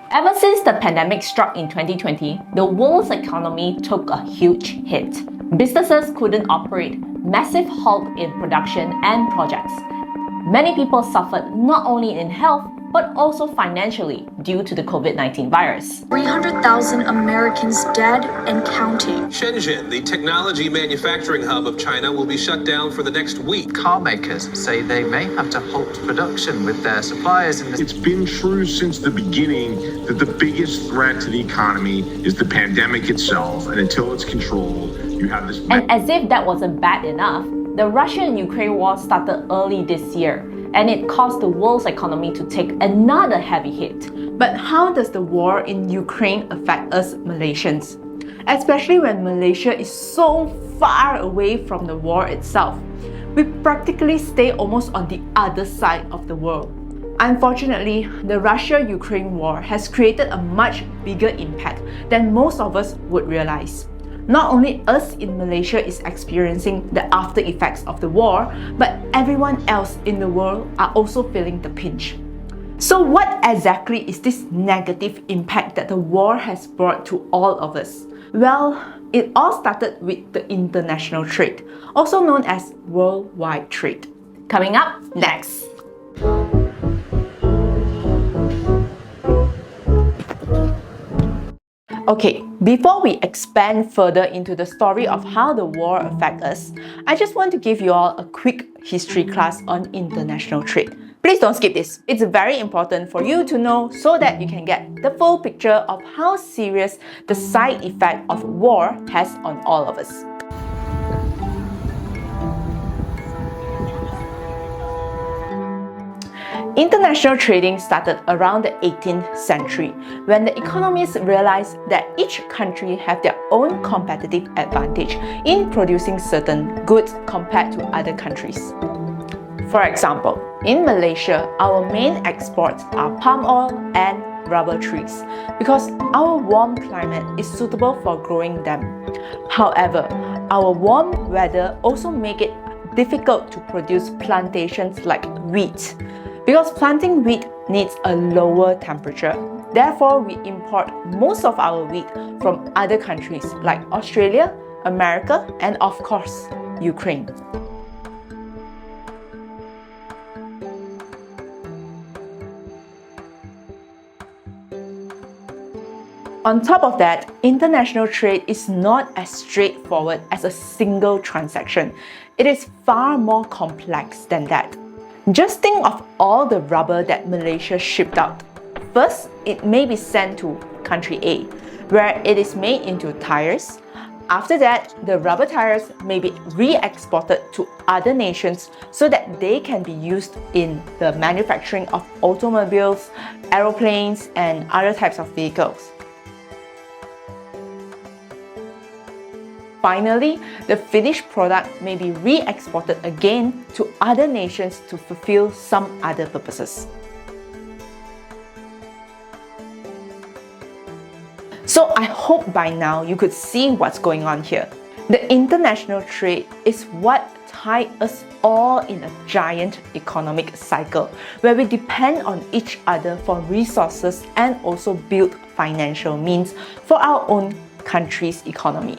Ever since the pandemic struck in 2020, the world's economy took a huge hit. Businesses couldn't operate, massive halt in production and projects. Many people suffered not only in health, but also financially due to the COVID-19 virus. 300,000 Americans dead and counting. Shenzhen, the technology manufacturing hub of China, will be shut down for the next week. Car makers say they may have to halt production with their suppliers. It's been true since the beginning that the biggest threat to the economy is the pandemic itself, and until it's controlled, you have this... And as if that wasn't bad enough, the Russia and Ukraine war started early this year, and it caused the world's economy to take another heavy hit. But how does the war in Ukraine affect us Malaysians? Especially when Malaysia is so far away from the war itself. We practically stay almost on the other side of the world. Unfortunately, the Russia-Ukraine war has created a much bigger impact than most of us would realize. Not only us in Malaysia is experiencing the after effects of the war, but everyone else in the world are also feeling the pinch. So what exactly is this negative impact that the war has brought to all of us? Well, it all started with the international trade, also known as worldwide trade. Coming up next. Okay, before we expand further into the story of how the war affects us, I just want to give you all a quick history class on international trade. Please don't skip this. It's very important for you to know so that you can get the full picture of how serious the side effect of war has on all of us. International trading started around the 18th century when the economists realized that each country had their own competitive advantage in producing certain goods compared to other countries. For example, in Malaysia, our main exports are palm oil and rubber trees because our warm climate is suitable for growing them. However, our warm weather also make it difficult to produce plantations like wheat, because planting wheat needs a lower temperature. Therefore, we import most of our wheat from other countries like Australia, America, and of course, Ukraine. On top of that, international trade is not as straightforward as a single transaction. It is far more complex than that. Just think of all the rubber that Malaysia shipped out. First, it may be sent to country A, where it is made into tires. After that, the rubber tires may be re-exported to other nations so that they can be used in the manufacturing of automobiles, aeroplanes, and other types of vehicles. Finally, the finished product may be re-exported again to other nations to fulfill some other purposes. So I hope by now you could see what's going on here. The international trade is what ties us all in a giant economic cycle where we depend on each other for resources and also build financial means for our own country's economy.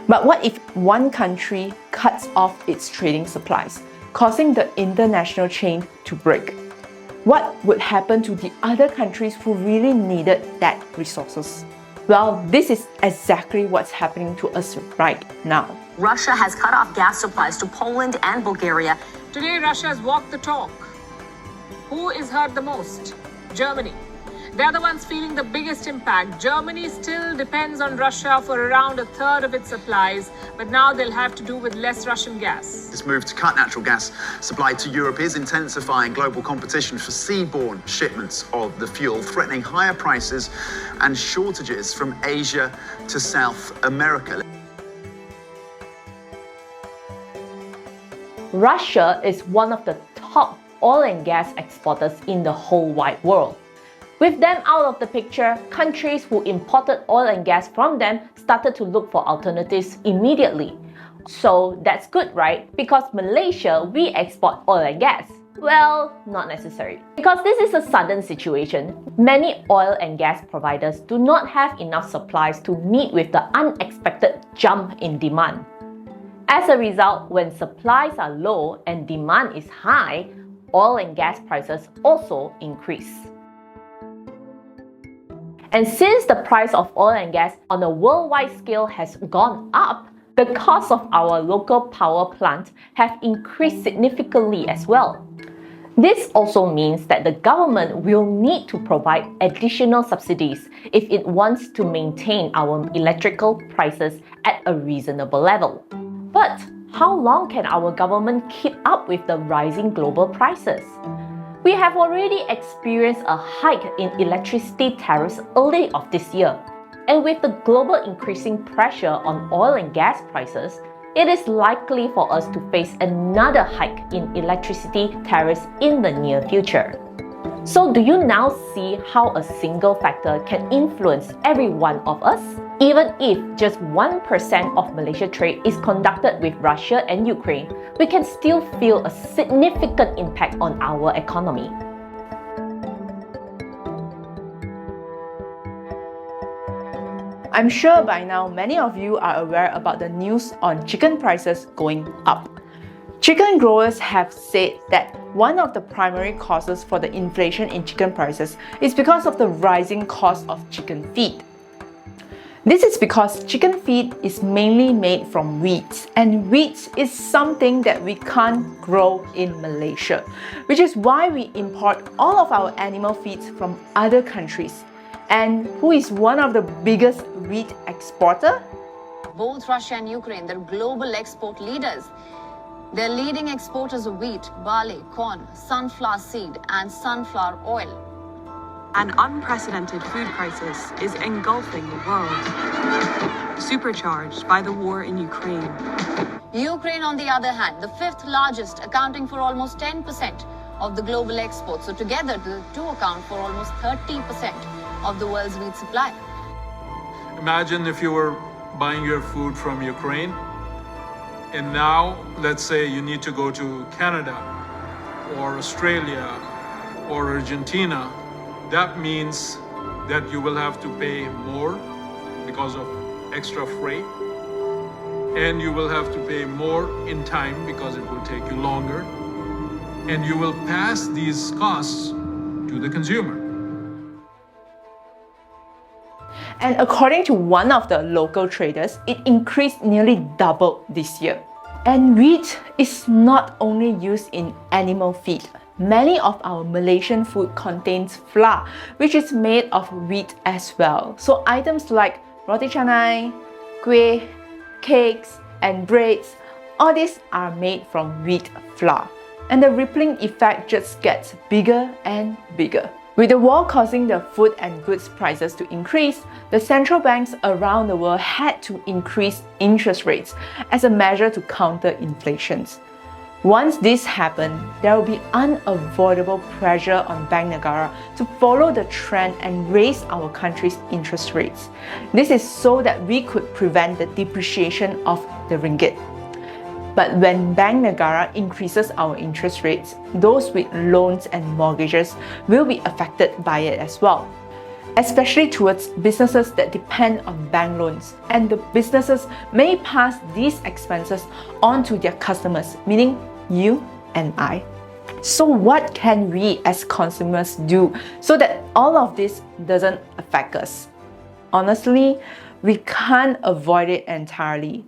But what if one country cuts off its trading supplies, causing the international chain to break? What would happen to the other countries who really needed that resources? Well, this is exactly what's happening to us right now. Russia has cut off gas supplies to Poland and Bulgaria. Today, Russia has walked the talk. Who is hurt the most? Germany. They're the ones feeling the biggest impact. Germany still depends on Russia for around a third of its supplies, but now they'll have to do with less Russian gas. This move to cut natural gas supply to Europe is intensifying global competition for seaborne shipments of the fuel, threatening higher prices and shortages from Asia to South America. Russia is one of the top oil and gas exporters in the whole wide world. With them out of the picture, countries who imported oil and gas from them started to look for alternatives immediately. So that's good, right? Because Malaysia, we export oil and gas. Well, not necessary. Because this is a sudden situation, many oil and gas providers do not have enough supplies to meet with the unexpected jump in demand. As a result, when supplies are low and demand is high, oil and gas prices also increase. And since the price of oil and gas on a worldwide scale has gone up, the cost of our local power plants have increased significantly as well. This also means that the government will need to provide additional subsidies if it wants to maintain our electrical prices at a reasonable level. But how long can our government keep up with the rising global prices? We have already experienced a hike in electricity tariffs early of this year. And with the global increasing pressure on oil and gas prices, it is likely for us to face another hike in electricity tariffs in the near future. So do you now see how a single factor can influence every one of us? Even if just 1% of Malaysia trade is conducted with Russia and Ukraine, we can still feel a significant impact on our economy. I'm sure by now many of you are aware about the news on chicken prices going up. Chicken growers have said that one of the primary causes for the inflation in chicken prices is because of the rising cost of chicken feed. This is because chicken feed is mainly made from wheat, and wheat is something that we can't grow in Malaysia, which is why we import all of our animal feeds from other countries. And who is one of the biggest wheat exporter? Both Russia and Ukraine, they're global export leaders. They're leading exporters of wheat, barley, corn, sunflower seed, and sunflower oil. An unprecedented food crisis is engulfing the world, supercharged by the war in Ukraine. Ukraine, on the other hand, the fifth largest, accounting for almost 10% of the global exports. So together, the two account for almost 30% of the world's wheat supply. Imagine if you were buying your food from Ukraine, and now, let's say you need to go to Canada, or Australia, or Argentina. That means that you will have to pay more because of extra freight, and you will have to pay more in time because it will take you longer, and you will pass these costs to the consumer. And according to one of the local traders, it increased nearly double this year. And wheat is not only used in animal feed. Many of our Malaysian food contains flour, which is made of wheat as well. So items like roti canai, kueh, cakes, and breads, all these are made from wheat flour. And the rippling effect just gets bigger and bigger. With the war causing the food and goods prices to increase, the central banks around the world had to increase interest rates as a measure to counter inflation. Once this happened, there will be unavoidable pressure on Bank Negara to follow the trend and raise our country's interest rates. This is so that we could prevent the depreciation of the ringgit. But when Bank Negara increases our interest rates, those with loans and mortgages will be affected by it as well, especially towards businesses that depend on bank loans, and the businesses may pass these expenses on to their customers, meaning you and I. So what can we as consumers do so that all of this doesn't affect us? Honestly, we can't avoid it entirely.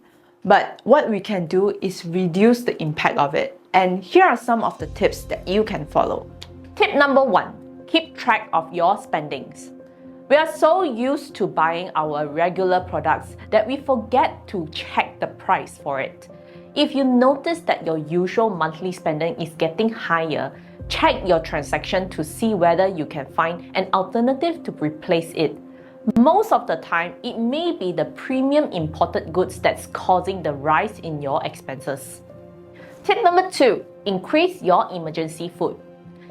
But what we can do is reduce the impact of it. And here are some of the tips that you can follow. Tip number 1. Keep track of your spendings. We are so used to buying our regular products that we forget to check the price for it. If you notice that your usual monthly spending is getting higher, check your transaction to see whether you can find an alternative to replace it. Most of the time, it may be the premium imported goods that's causing the rise in your expenses. Tip number 2. Increase your emergency food.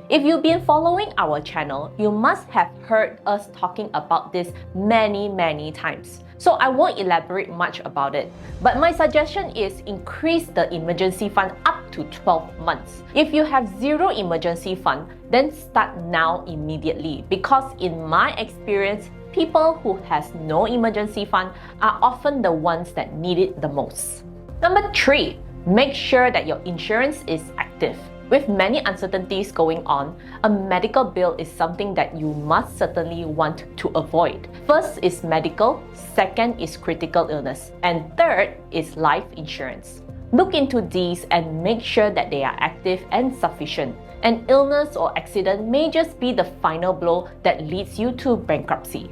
If you've been following our channel, you must have heard us talking about this many times. So I won't elaborate much about it. But my suggestion is increase the emergency fund up to 12 months. If you have zero emergency fund, then start now immediately, because in my experience, people who has no emergency fund are often the ones that need it the most. Number 3, make sure that your insurance is active. With many uncertainties going on, a medical bill is something that you must certainly want to avoid. First is medical, second is critical illness, and third is life insurance. Look into these and make sure that they are active and sufficient. An illness or accident may just be the final blow that leads you to bankruptcy.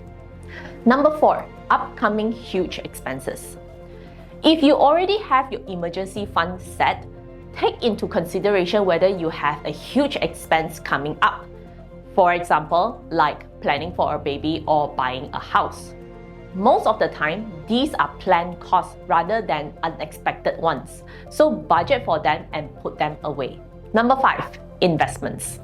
Number 4, upcoming huge expenses. If you already have your emergency fund set, take into consideration whether you have a huge expense coming up. For example, like planning for a baby or buying a house. Most of the time, these are planned costs rather than unexpected ones, so budget for them and put them away. Number 5, investments.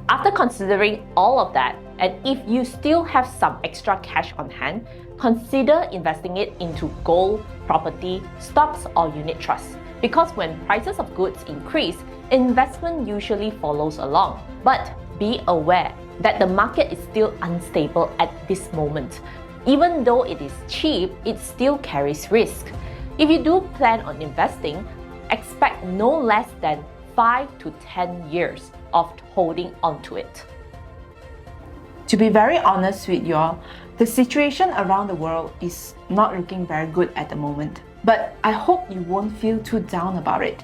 After considering all of that, and if you still have some extra cash on hand, consider investing it into gold, property, stocks, or unit trusts. Because when prices of goods increase, investment usually follows along. But be aware that the market is still unstable at this moment. Even though it is cheap, it still carries risk. If you do plan on investing, expect no less than 5 to 10 years of holding onto it. To be very honest with you all, the situation around the world is not looking very good at the moment. But I hope you won't feel too down about it.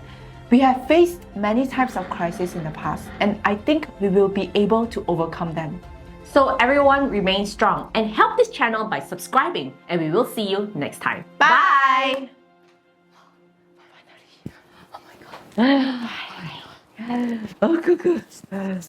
We have faced many types of crises in the past, and I think we will be able to overcome them. So everyone, remain strong and help this channel by subscribing, and we will see you next time. Bye! Oh my god. Oh, good.